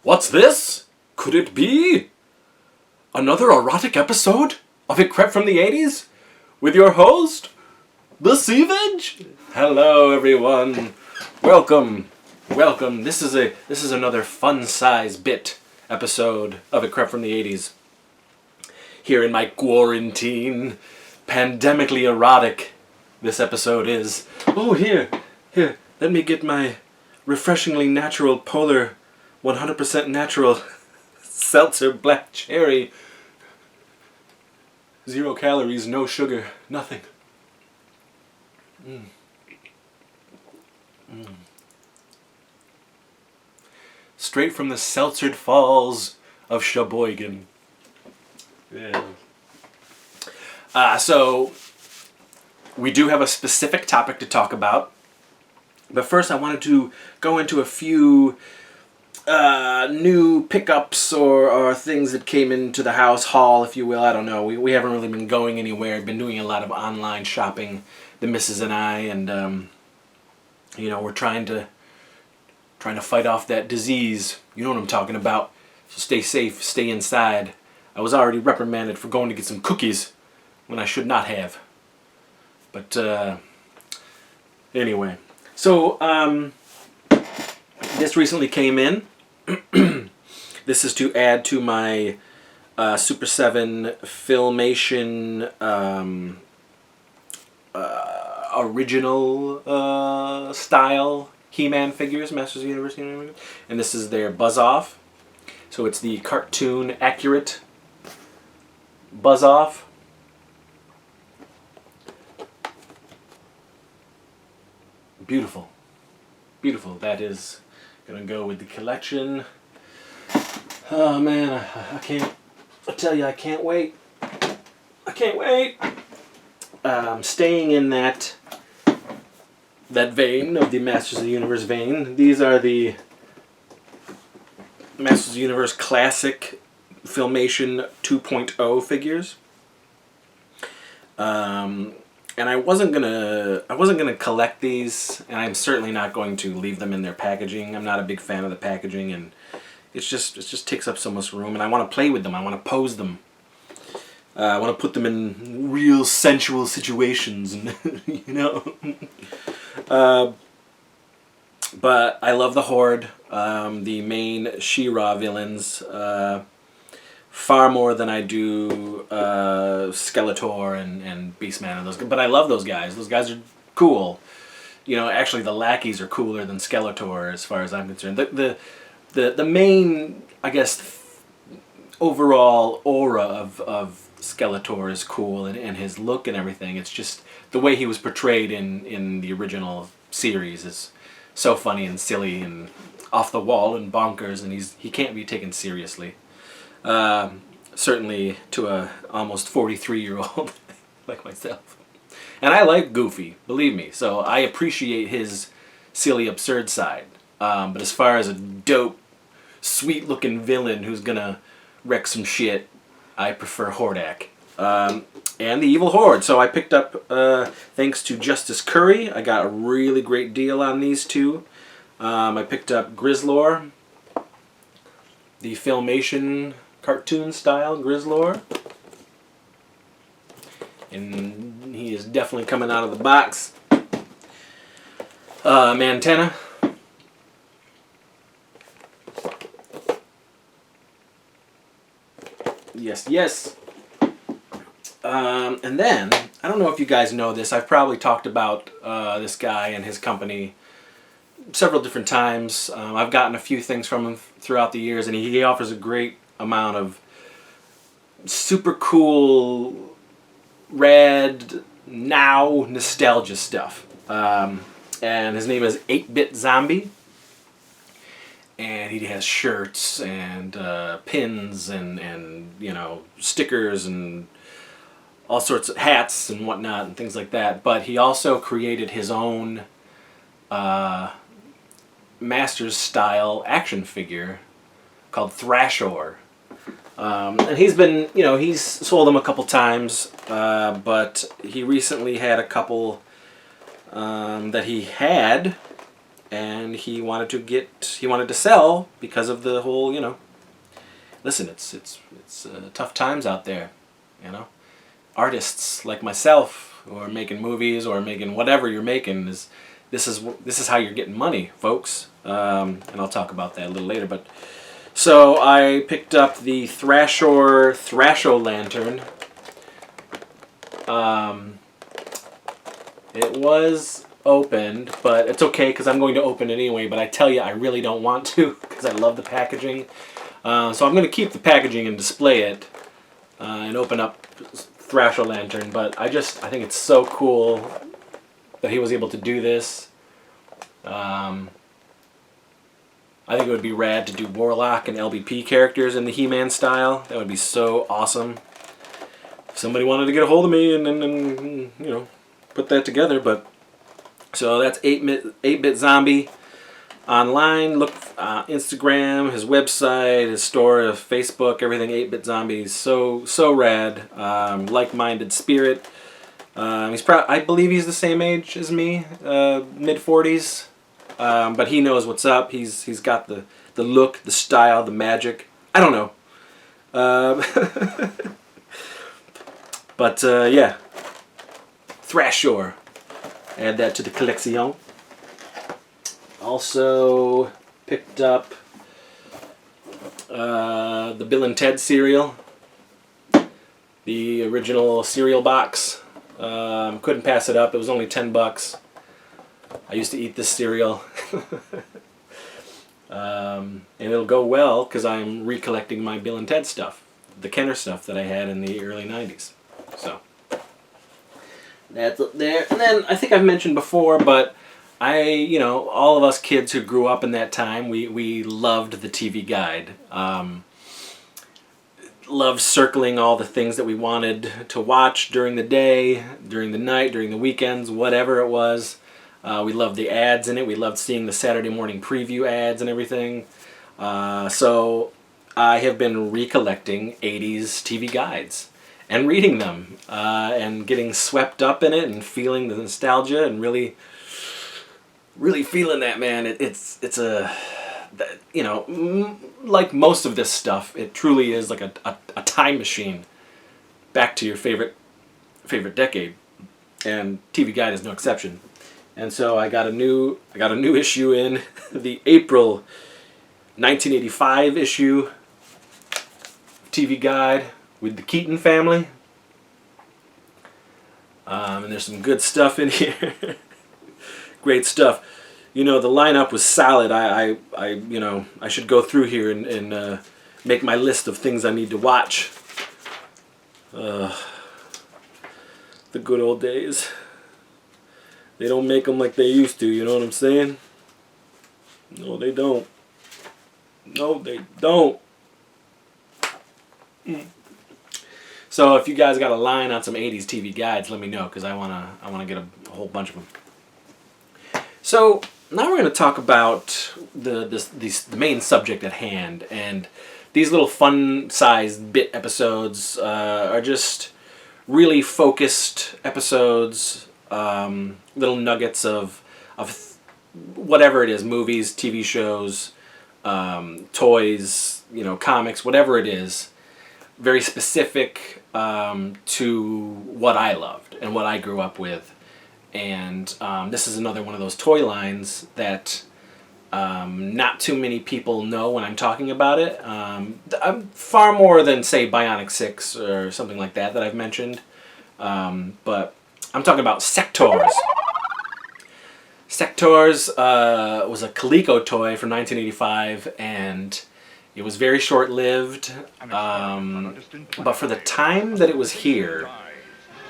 What's this? Could it be another erotic episode of It Crept From the 80s? With your host, The Seavage? Hello everyone. Welcome. This is another fun-size bit episode of It Crept From the 80s. Here in my quarantine, pandemically erotic this episode is. Oh, here, let me get my refreshingly natural polar 100% natural seltzer black cherry. 0 calories, no sugar, nothing. Straight from the seltzered falls of Sheboygan. Yeah. So, we do have a specific topic to talk about. But first I wanted to go into a few new pickups or things that came into the house haul, if you will. I don't know. We haven't really been going anywhere. I've been doing a lot of online shopping, the missus and I, and we're trying to fight off that disease. You know what I'm talking about. So stay safe, stay inside. I was already reprimanded for going to get some cookies when I should not have. But anyway, so this recently came in. This is to add to my Super 7 Filmation original style He-Man figures, Masters of the Universe He-Man figures. And this is their Buzz-Off. So it's the cartoon accurate Buzz-Off. Beautiful. Beautiful. That is gonna go with the collection. Oh man, I can't. I tell you, I can't wait. I can't wait. Staying in that vein of the Masters of the Universe vein. These are the Masters of the Universe Classic Filmation 2.0 figures. And I wasn't gonna collect these, and I'm certainly not going to leave them in their packaging. I'm not a big fan of the packaging, and it just takes up so much room. And I want to play with them. I want to pose them. I want to put them in real sensual situations, and But I love the Horde, the main She-Ra villains. Far more than I do Skeletor and Beastman and those guys. But I love those guys. Those guys are cool. Actually the lackeys are cooler than Skeletor as far as I'm concerned. The main, I guess, overall aura of Skeletor is cool, and his look and everything. It's just the way he was portrayed in the original series is so funny and silly and off the wall and bonkers, and he can't be taken seriously. Certainly to a almost 43-year-old like myself. And I like Goofy, believe me, so I appreciate his silly, absurd side. But as far as a dope, sweet-looking villain who's gonna wreck some shit, I prefer Hordak. And the Evil Horde. So I picked up, thanks to Justice Curry, I got a really great deal on these two. I picked up Grizzlor, the Filmation cartoon style Grizzlor, and he is definitely coming out of the box. Mantenna, yes. And then I don't know if you guys know this. I've probably talked about this guy and his company several different times. I've gotten a few things from him throughout the years, and he offers a great amount of super cool, rad, now nostalgia stuff. And his name is 8-Bit Zombie, and he has shirts and pins and stickers and all sorts of hats and whatnot and things like that. But he also created his own Masters style action figure called Thrashor. And he's been, he's sold them a couple times, but he recently had a couple that he had and he wanted to sell because of the whole, you know. Listen, it's tough times out there, you know. Artists like myself who are making movies or making whatever you're making this is how you're getting money, folks. And I'll talk about that a little later. But so I picked up the Thrasho lantern. It was opened, but it's okay because I'm going to open it anyway. But I tell you, I really don't want to because I love the packaging. So I'm going to keep the packaging and display it and open up Thrasho lantern. But I think it's so cool that he was able to do this. I think it would be rad to do Warlock and LBP characters in the He-Man style. That would be so awesome. If somebody wanted to get a hold of me and you know, put that together. But so that's 8-Bit Zombie online. Look, Instagram, his website, his store, Facebook, everything. 8-Bit Zombie is so rad. Like-minded spirit. I believe he's the same age as me, mid-40s. But he knows what's up. He's got the look, the style, the magic. I don't know. But yeah, Thrasher. Add that to the collection. Also picked up the Bill and Ted cereal, the original cereal box. Couldn't pass it up. It was only $10. I used to eat this cereal. And it'll go well because I'm recollecting my Bill and Ted stuff, the Kenner stuff that I had in the early 90s. So that's up there. And then I think I've mentioned before, but you know, all of us kids who grew up in that time, we loved the TV Guide. Loved circling all the things that we wanted to watch during the day, during the night, during the weekends, whatever it was. We loved the ads in it. We loved seeing the Saturday morning preview ads and everything. So I have been recollecting 80s TV guides and reading them and getting swept up in it and feeling the nostalgia and really feeling that, man. It's a, you know, like most of this stuff, it truly is like a time machine back to your favorite decade, and TV Guide is no exception. And so I got a new issue in the April 1985 issue TV Guide with the Keaton family. And there's some good stuff in here. Great stuff. You know, the lineup was solid. I you know, I should go through here and make my list of things I need to watch. The good old days. They don't make them like they used to, you know what I'm saying? No, they don't. No, they don't. So if you guys got a line on some 80s TV guides, let me know, because I wanna get a whole bunch of them. So now we're going to talk about the main subject at hand, and these little fun-sized bit episodes are just really focused episodes, little nuggets of whatever it is, movies, TV shows, toys, you know, comics, whatever it is, very specific to what I loved and what I grew up with. And this is another one of those toy lines that not too many people know when I'm talking about it. Far more than, say, Bionic 6 or something like that I've mentioned. But I'm talking about Sectaurs. Sectaurs was a Coleco toy from 1985, and it was very short-lived. But for the time that it was here,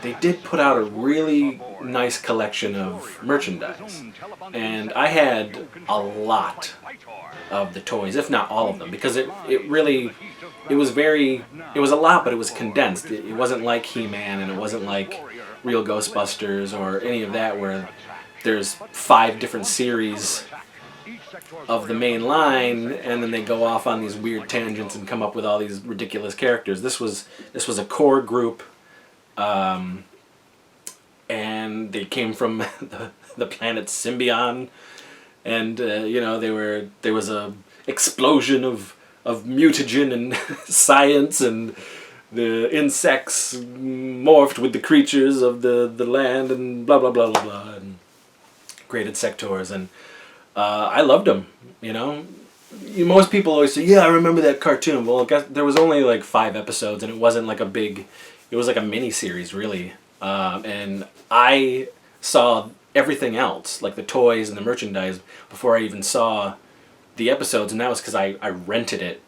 they did put out a really nice collection of merchandise. And I had a lot of the toys, if not all of them, because it was a lot, but it was condensed. It wasn't like He-Man, and it wasn't like Real Ghostbusters or any of that, where there's 5 different series of the main line, and then they go off on these weird tangents and come up with all these ridiculous characters. This was a core group. And they came from the planet Symbion, and there was a explosion of mutagen and science, and the insects morphed with the creatures of the land, and blah blah blah blah blah, and created sectors, and I loved them. Most people always say, "Yeah, I remember that cartoon." Well, I guess there was only like 5 episodes, and it wasn't like a big. It was like a mini series, really, and I saw everything else, like the toys and the merchandise, before I even saw the episodes, and that was because I rented it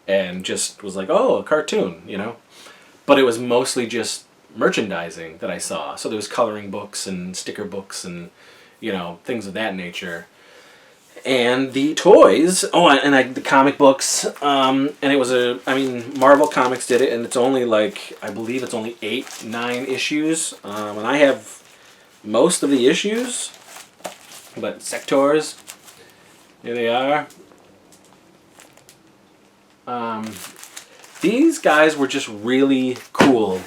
and just was like, oh, a cartoon, But it was mostly just merchandising that I saw. So there was coloring books and sticker books and, things of that nature. And the toys, the comic books, and it was Marvel Comics did it, and it's only I believe it's only 8, 9 issues, and I have most of the issues, but Sectaurs, here they are. These guys were just really cool.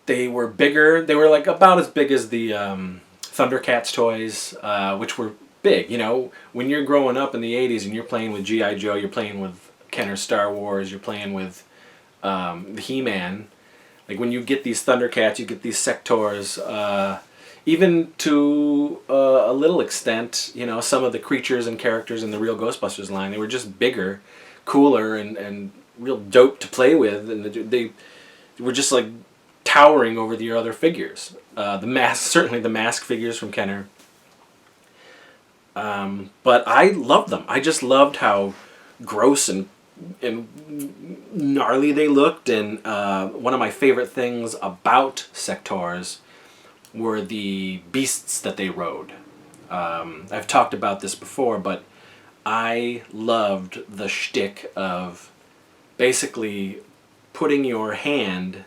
They were bigger. They were about as big as the Thundercats toys, which were big. When you're growing up in the 80s and you're playing with G.I. Joe, you're playing with Kenner's Star Wars, you're playing with He-Man. When you get these Thundercats, you get these Sectaurs. Even to a little extent, some of the creatures and characters in the real Ghostbusters line, they were just bigger, cooler, and real dope to play with, and they were just towering over the other figures. Certainly the mask figures from Kenner. But I loved them. I just loved how gross and gnarly they looked, and one of my favorite things about Sectaurs were the beasts that they rode. I've talked about this before, but I loved the shtick of basically putting your hand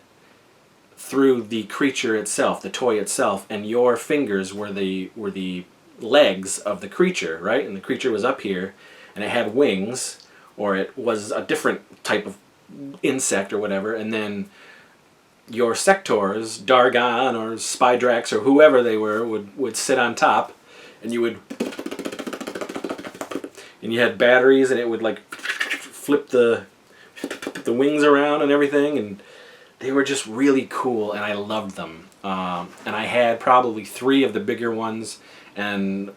through the creature itself, the toy itself, and your fingers were the legs of the creature, right? And the creature was up here, and it had wings, or it was a different type of insect or whatever, and then your Sectaurs, Dargon or Spydrax or whoever they were, would sit on top, and you had batteries, and it would flip the wings around and everything, and they were just really cool, and I loved them. And I had probably 3 of the bigger ones, and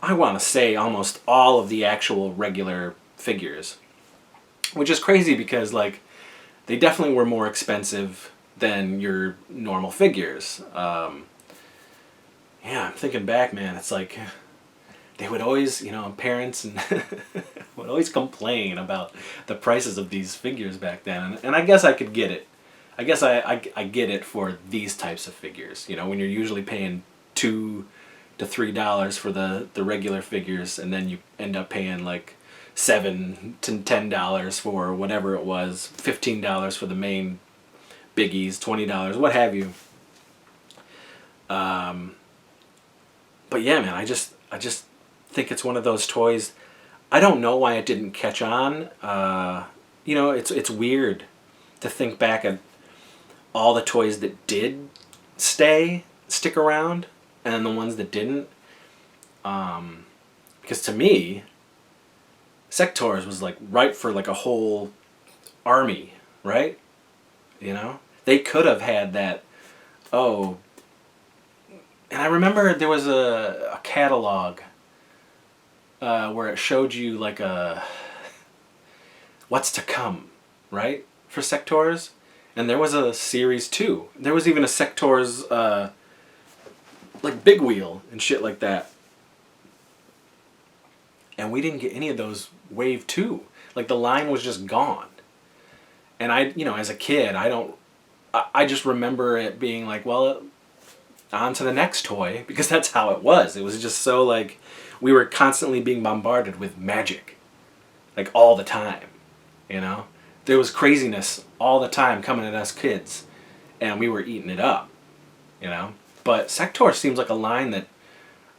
I want to say almost all of the actual regular figures, which is crazy because they definitely were more expensive than your normal figures. I'm thinking back, man, it's they would always, parents and would always complain about the prices of these figures back then. And I guess I could get it. I guess I get it for these types of figures. When you're usually paying $2 to $3 for the regular figures, and then you end up paying $7 to $10 for whatever it was, $15 for the main biggies, $20, what have you. But yeah, man, I just think it's one of those toys. I don't know why it didn't catch on. It's weird to think back at all the toys that did stick around, and then the ones that didn't. Because to me, Sectaurs was right for a whole army, right? They could have had that. Oh, and I remember there was a catalog where it showed you what's to come, right, for Sectaurs, and there was a series 2. There was even a Sectaurs big wheel and shit like that. And we didn't get any of those wave 2. The line was just gone. And as a kid, I just remember it being well, on to the next toy, because that's how it was. It was just so we were constantly being bombarded with magic. All the time, There was craziness all the time coming at us kids, and we were eating it up, But Sectaurs seems like a line that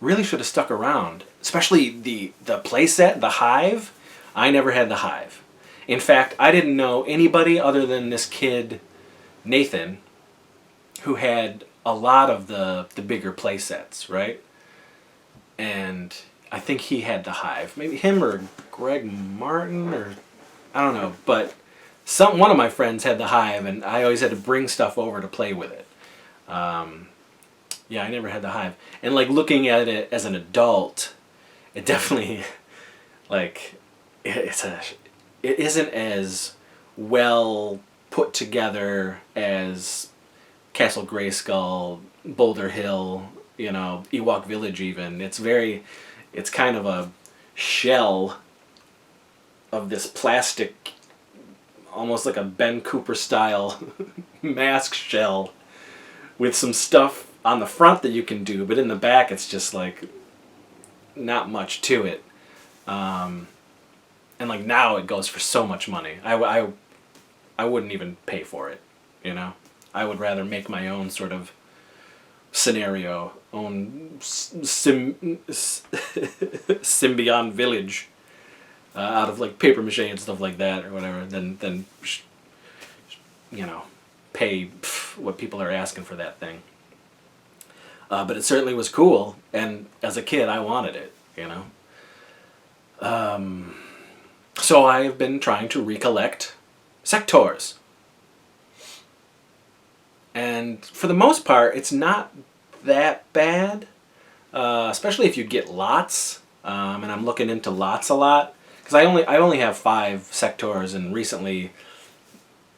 really should have stuck around, especially the playset, the Hive. I never had the Hive. In fact, I didn't know anybody other than this kid, Nathan, who had a lot of the bigger play sets, right? And I think he had the Hive. Maybe him or Greg Martin, or I don't know. But one of my friends had the Hive, and I always had to bring stuff over to play with it. Yeah, I never had the Hive. And like looking at it as an adult, it definitely like it isn't as well put together as Castle Grayskull, Boulder Hill, you know, Ewok Village even. It's kind of a shell of this plastic, almost like a Ben Cooper style mask shell with some stuff on the front that you can do, but in the back it's just like not much to it. And like now it goes for so much money. I wouldn't even pay for it, you know? I would rather make my own sort of scenario, own Symbion village out of like paper mache and stuff like that or whatever, than you know, pay what people are asking for that thing. But it certainly was cool, and as a kid I wanted it, you know. So I have been trying to recollect Sectaurs. And for the most part, it's not that bad, especially if you get lots. And I'm looking into lots a lot, because I only have 5 Sectaurs, and recently,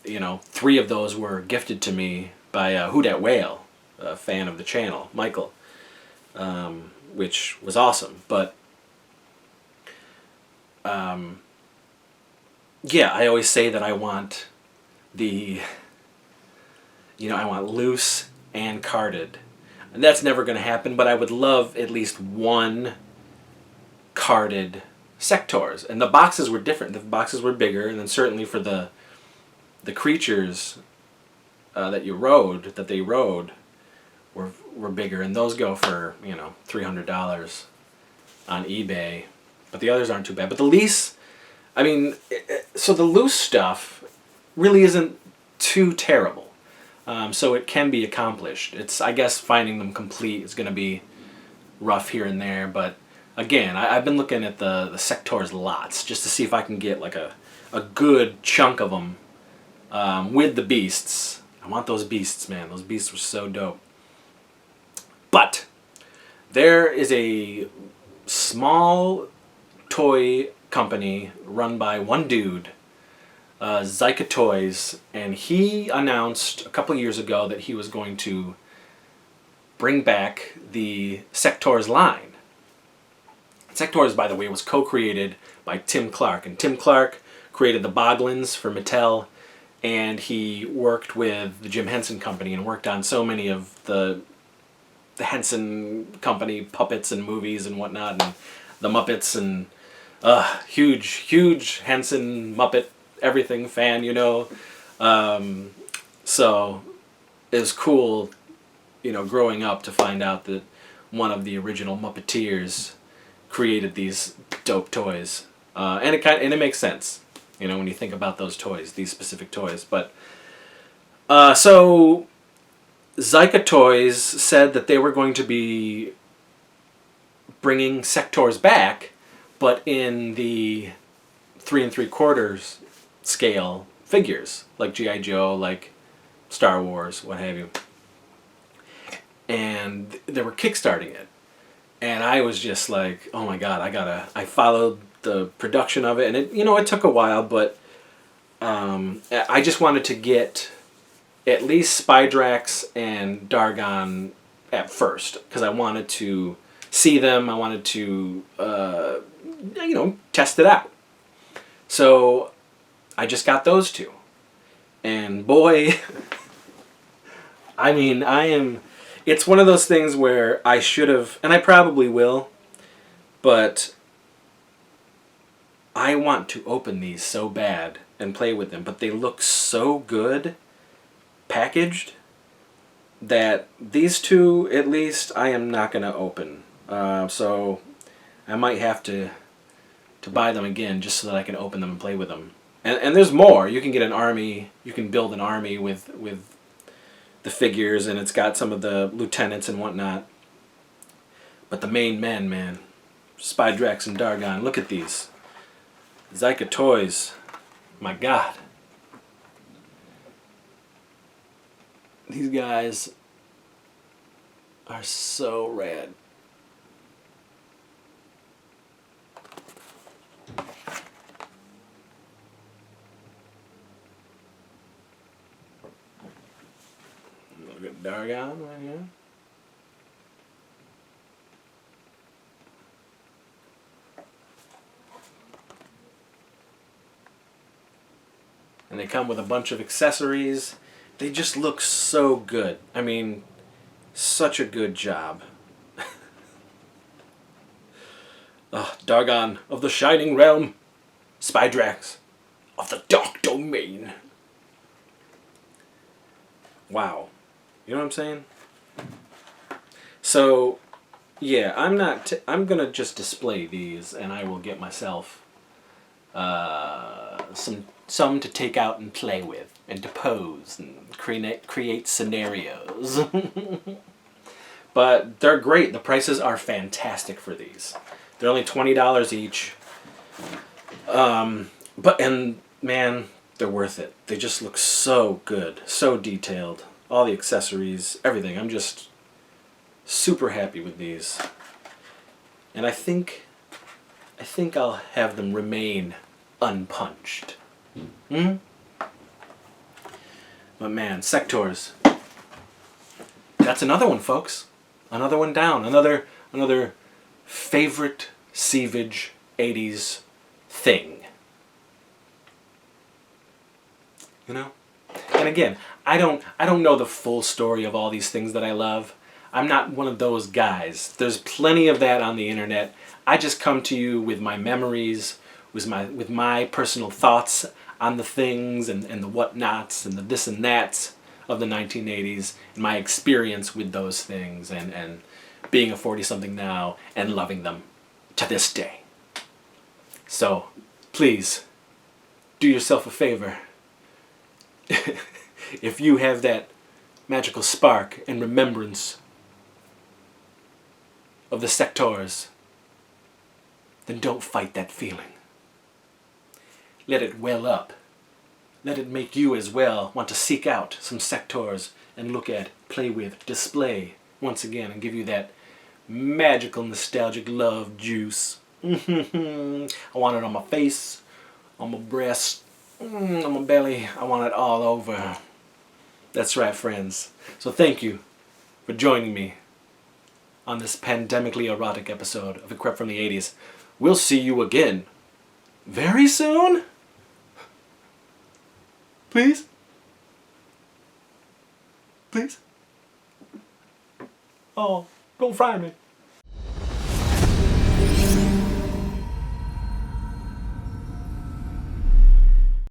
you know, 3 of those were gifted to me by Who Dat Whale, a fan of the channel, Michael, which was awesome. But yeah, I always say that I want I want loose and carded. And that's never going to happen, but I would love at least 1 carded Sectaurs. And the boxes were different. The boxes were bigger, and then certainly for the creatures that they rode were bigger, and those go for, you know, $300 on eBay. But the others aren't too bad. But the lease, I mean, so the loose stuff really isn't too terrible. So it can be accomplished. It's, I guess, finding them complete is going to be rough here and there. But again, I've been looking at the Sectaurs lots just to see if I can get like a good chunk of them with the beasts. I want those beasts, man. Those beasts were so dope. But there is a small toy company run by one dude, Zack Toys, and he announced a couple years ago that he was going to bring back the Sectaurs line. Sectaurs, by the way, was co-created by Tim Clark, and Tim Clark created the Boglins for Mattel, and he worked with the Jim Henson Company and worked on so many of the Henson Company puppets and movies and whatnot, and the Muppets, and huge Henson Muppet everything fan, you know. So it was cool, you know, growing up to find out that one of the original Muppeteers created these dope toys, and it makes sense, you know, when you think about those toys, these specific toys. But so Zack Toys said that they were going to be bringing Sectaurs back, but in the 3 3/4 scale figures, like G.I. Joe, like Star Wars, what have you. And they were kickstarting it. And I was just like, oh my god, I followed the production of it, and it took a while, but I just wanted to get at least Spydrax and Dargon at first, because I wanted to see them, I wanted to, test it out. So I just got those 2. And boy, I mean, it's one of those things where I should have, and I probably will, but I want to open these so bad and play with them, but they look so good packaged that these 2, at least, I am not going to open. So I might have to buy them again just so that I can open them and play with them. And there's more. You can get an army. You can build an army with the the figures, and it's got some of the lieutenants and whatnot. But the main men, man, Spydrax and Dargon, look at these. Zyka Toys, my God. These guys are so rad. Look at Dargon right here. And they come with a bunch of accessories. They just look so good. I mean, such a good job. Dargon of the Shining Realm. Spydrax of the Dark Domain. Wow. You know what I'm saying? So, yeah, I'm gonna just display these, and I will get myself some to take out and play with, and to pose and create scenarios. But they're great. The prices are fantastic for these. They're only $20 each. And man, they're worth it. They just look so good, so detailed. All the accessories, everything. I'm just super happy with these. And I think I'll have them remain unpunched. But man, Sectaurs. That's another one, folks. Another one down. Another favorite Sievage 80s thing. You know? And again, I don't know the full story of all these things that I love. I'm not one of those guys. There's plenty of that on the internet. I just come to you with my memories, with my personal thoughts on the things and the whatnots and the this and that's of the 1980s, and my experience with those things, and being a 40-something now and loving them to this day. So, please, do yourself a favor. If you have that magical spark and remembrance of the Sectaurs, then don't fight that feeling. Let it well up. Let it make you as well want to seek out some Sectaurs and look at, play with, display once again, and give you that magical nostalgic love juice. I want it on my face, on my breast, on my belly. I want it all over. That's right, friends. So thank you for joining me on this pandemically erotic episode of A Crept From the 80s. We'll see you again very soon. Please? Please? Oh, don't fry me.